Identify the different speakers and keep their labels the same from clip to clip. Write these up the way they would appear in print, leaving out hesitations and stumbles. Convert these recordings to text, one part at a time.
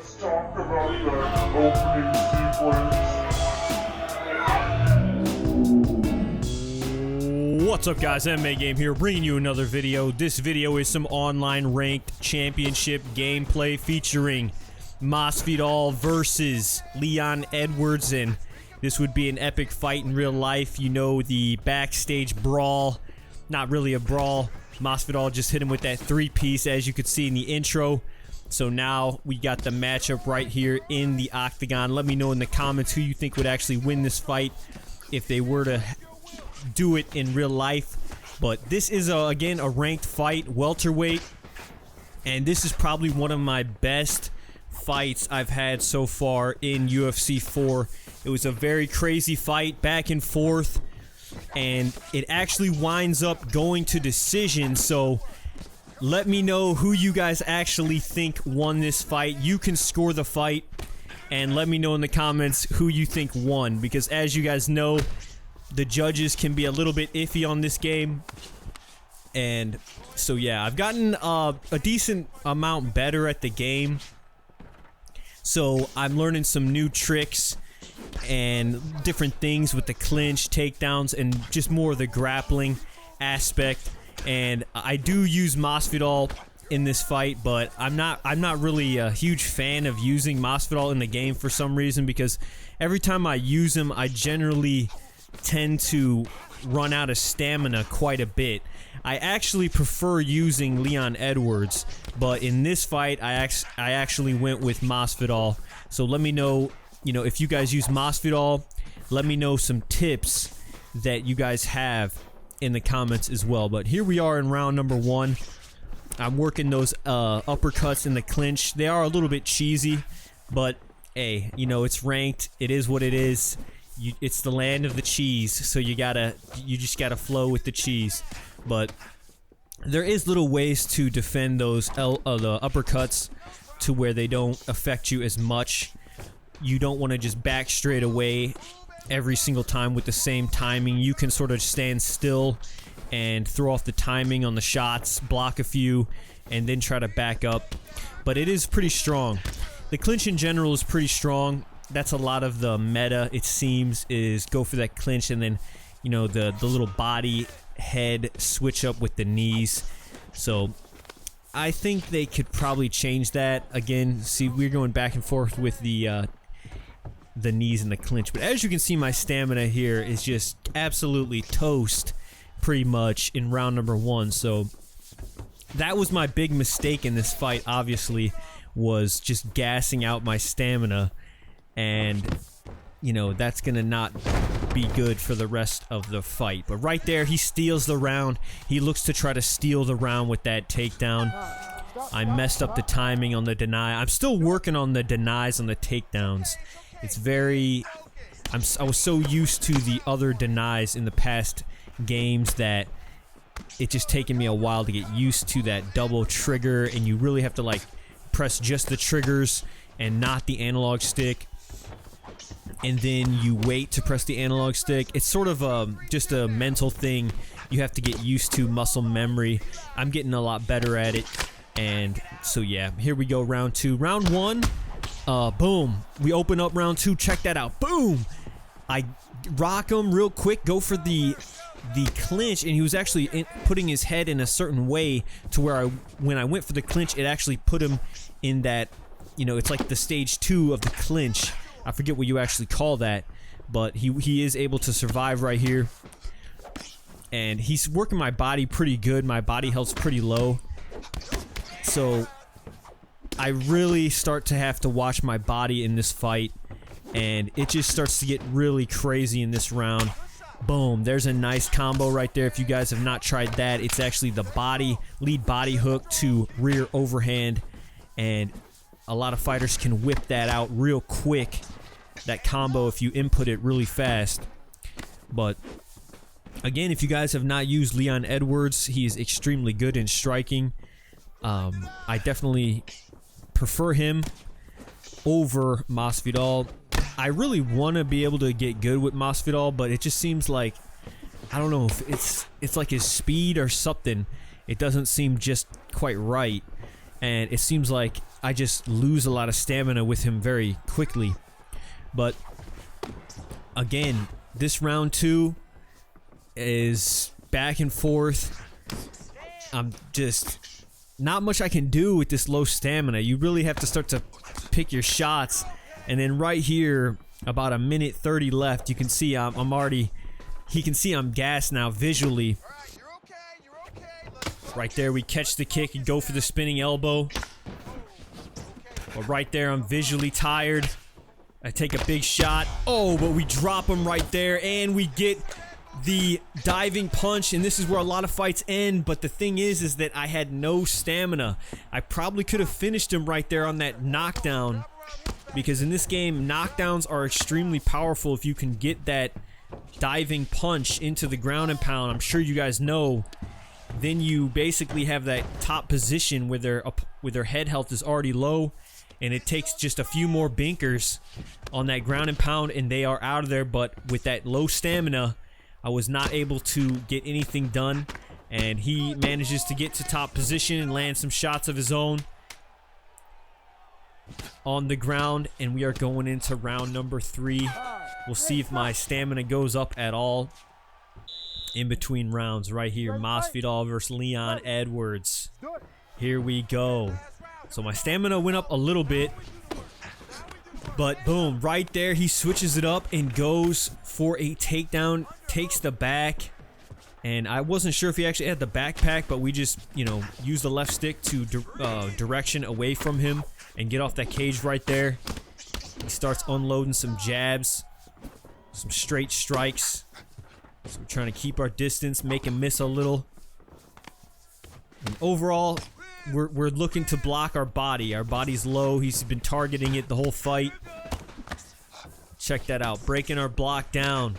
Speaker 1: Let's talk about that opening sequence.
Speaker 2: What's up guys, MMA Game here, bringing you another video. This video is some online ranked championship gameplay featuring Masvidal versus Leon Edwards, and this would be an epic fight in real life. You know, the backstage brawl, not really a brawl. Masvidal just hit him with that three-piece, as you could see in the intro. So now we got the matchup right here in the octagon. Let me know in the comments who you think would actually win this fight if they were to do it in real life. But this is again a ranked fight, welterweight, and this is probably one of my best fights I've had so far in UFC 4. It was a very crazy fight, back and forth, and it actually winds up going to decision. So let me know who you guys actually think won this fight. You can score the fight and let me know in the comments who you think won, because as you guys know, the judges can be a little bit iffy on this game. And so yeah, I've gotten a decent amount better at the game. So I'm learning some new tricks and different things with the clinch, takedowns, and just more of the grappling aspect. And I do use Masvidal in this fight, but I'm not really a huge fan of using Masvidal in the game for some reason, because every time I use him, I generally tend to run out of stamina quite a bit. I actually prefer using Leon Edwards, but in this fight, I actually went with Masvidal. So let me know, if you guys use Masvidal, let me know some tips that you guys have in the comments as well. But here we are in round number 1. I'm working those uppercuts in the clinch. They are a little bit cheesy, but hey, it's ranked. It is what it is. It's the land of the cheese, so you just gotta flow with the cheese. But there is little ways to defend those the uppercuts to where they don't affect you as much. You don't want to just back straight away every single time with the same timing. You can sort of stand still and throw off the timing on the shots, block a few, and then try to back up. But it is pretty strong. The clinch in general is pretty strong. That's a lot of the meta, it seems, is go for that clinch and then, the little body head switch up with the knees. So I think they could probably change that. Again, see, we're going back and forth with the knees and the clinch. But as you can see, my stamina here is just absolutely toast pretty much in round number 1. So that was my big mistake in this fight, obviously, was just gassing out my stamina. And that's gonna not be good for the rest of the fight. But right there, he steals the round. He looks to try to steal the round with that takedown. I messed up the timing on the deny. I'm still working on the denies on the takedowns. It's very I was so used to the other denies in the past games that it's just taken me a while to get used to that double trigger, and you really have to like press just the triggers and not the analog stick, and then you wait to press the analog stick. It's sort of just a mental thing. You have to get used to muscle memory. I'm getting a lot better at it. And so yeah, here we go, round 2. Round 1, boom. We open up round 2, check that out, boom! I rock him real quick, go for the clinch, and he was actually putting his head in a certain way to where when I went for the clinch, it actually put him in that, it's like the stage 2 of the clinch. I forget what you actually call that, but he is able to survive right here. And he's working my body pretty good. My body health's pretty low. So I really start to have to watch my body in this fight, and it just starts to get really crazy in this round. Boom, there's a nice combo right there. If you guys have not tried that, it's actually the lead body hook to rear overhand, and a lot of fighters can whip that out real quick, that combo, if you input it really fast. But again, if you guys have not used Leon Edwards, he is extremely good in striking. I definitely prefer him over Masvidal. I really want to be able to get good with Masvidal, but it just seems like, I don't know if it's like his speed or something. It doesn't seem just quite right. And it seems like I just lose a lot of stamina with him very quickly. But again, this round 2 is back and forth. I'm just not much I can do with this low stamina. You really have to start to pick your shots. And then right here, about a minute 30 left, you can see I'm already. He can see I'm gassed now visually. Right there, we catch the kick and go for the spinning elbow. But right there, I'm visually tired. I take a big shot. Oh, but we drop him right there, and we get the diving punch, and this is where a lot of fights end. But the thing is that I had no stamina. I probably could have finished him right there on that knockdown, because in this game, knockdowns are extremely powerful if you can get that diving punch into the ground and pound. I'm sure you guys know. Then you basically have that top position where their head health is already low, and it takes just a few more binkers on that ground and pound, and they are out of there. But with that low stamina, I was not able to get anything done, and he manages to get to top position and land some shots of his own on the ground, and we are going into round number 3. We'll see if my stamina goes up at all in between rounds. Right here, Masvidal versus Leon Edwards. Here we go. So my stamina went up a little bit, but boom, right there he switches it up and goes for a takedown, takes the back, and I wasn't sure if he actually had the backpack, but we just, you know, used the left stick to direction away from him and get off that cage right there. He starts unloading some jabs, some straight strikes. So we're trying to keep our distance, make him miss a little. And overall, we're looking to block our body. Our body's low. He's been targeting it the whole fight. Check that out. Breaking our block down.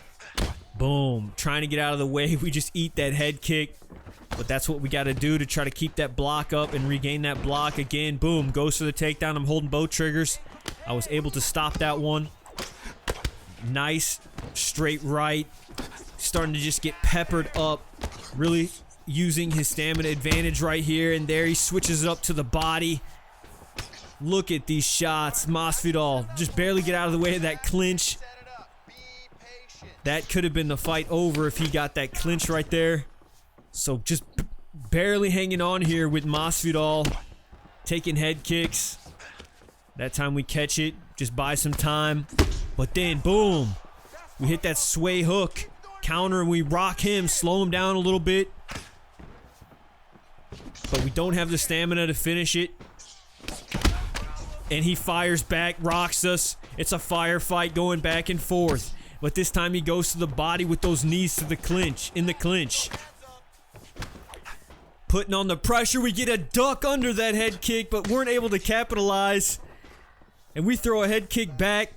Speaker 2: Boom. Trying to get out of the way. We just eat that head kick. But that's what we got to do to try to keep that block up and regain that block again. Boom. Goes for the takedown. I'm holding both triggers. I was able to stop that one. Nice. Straight right. Starting to just get peppered up. Really using his stamina advantage right here. And there he switches it up to the body. Look at these shots. Masvidal just barely get out of the way of that clinch. That could have been the fight over if he got that clinch right there. So just barely hanging on here with Masvidal. Taking head kicks. That time we catch it. Just buy some time. But then, boom. We hit that sway hook. Counter, and we rock him. Slow him down a little bit. But we don't have the stamina to finish it. And he fires back, rocks us. It's a firefight going back and forth. But this time he goes to the body with those knees to the clinch, in the clinch. Putting on the pressure, we get a duck under that head kick, but weren't able to capitalize. And we throw a head kick back.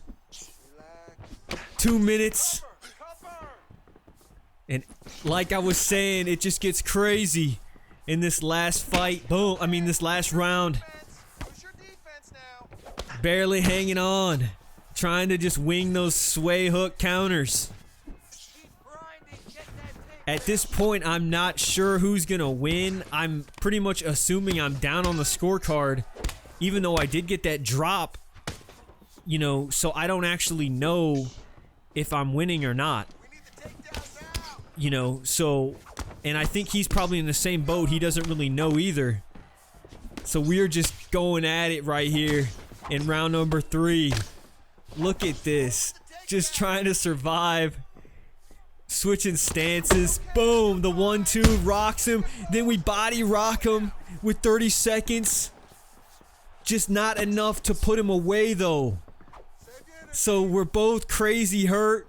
Speaker 2: 2 minutes. And like I was saying, it just gets crazy in this last fight. Boom, I mean this last round. Barely hanging on. Trying to just wing those sway hook counters. At this point, I'm not sure who's gonna win. I'm pretty much assuming I'm down on the scorecard, even though I did get that drop, you know, so I don't actually know if I'm winning or not. You know, so, and I think he's probably in the same boat. He doesn't really know either. So we're just going at it right here in round number 3. Look at this. Just trying to survive. Switching stances. Boom. The 1-2 rocks him. Then we body rock him with 30 seconds. Just not enough to put him away though. So we're both crazy hurt.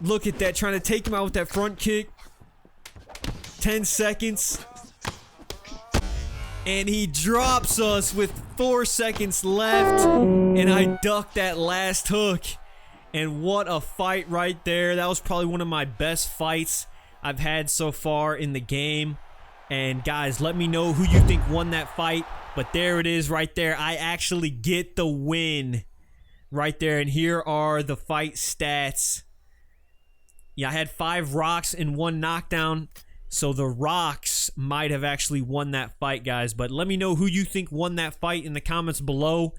Speaker 2: Look at that. Trying to take him out with that front kick. 10 seconds. And he drops us with 4 seconds left. And I ducked that last hook. And what a fight right there. That was probably one of my best fights I've had so far in the game. And guys, let me know who you think won that fight. But there it is right there. I actually get the win right there. And here are the fight stats. Yeah, I had 5 rocks and 1 knockdown. So the rocks Alex might have actually won that fight, guys. But let me know who you think won that fight in the comments below.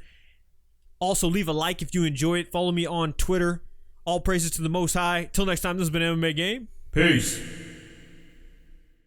Speaker 2: Also, leave a like if you enjoy it. Follow me on Twitter. All praises to the Most High. Till next time, this has been MMA Game. Peace.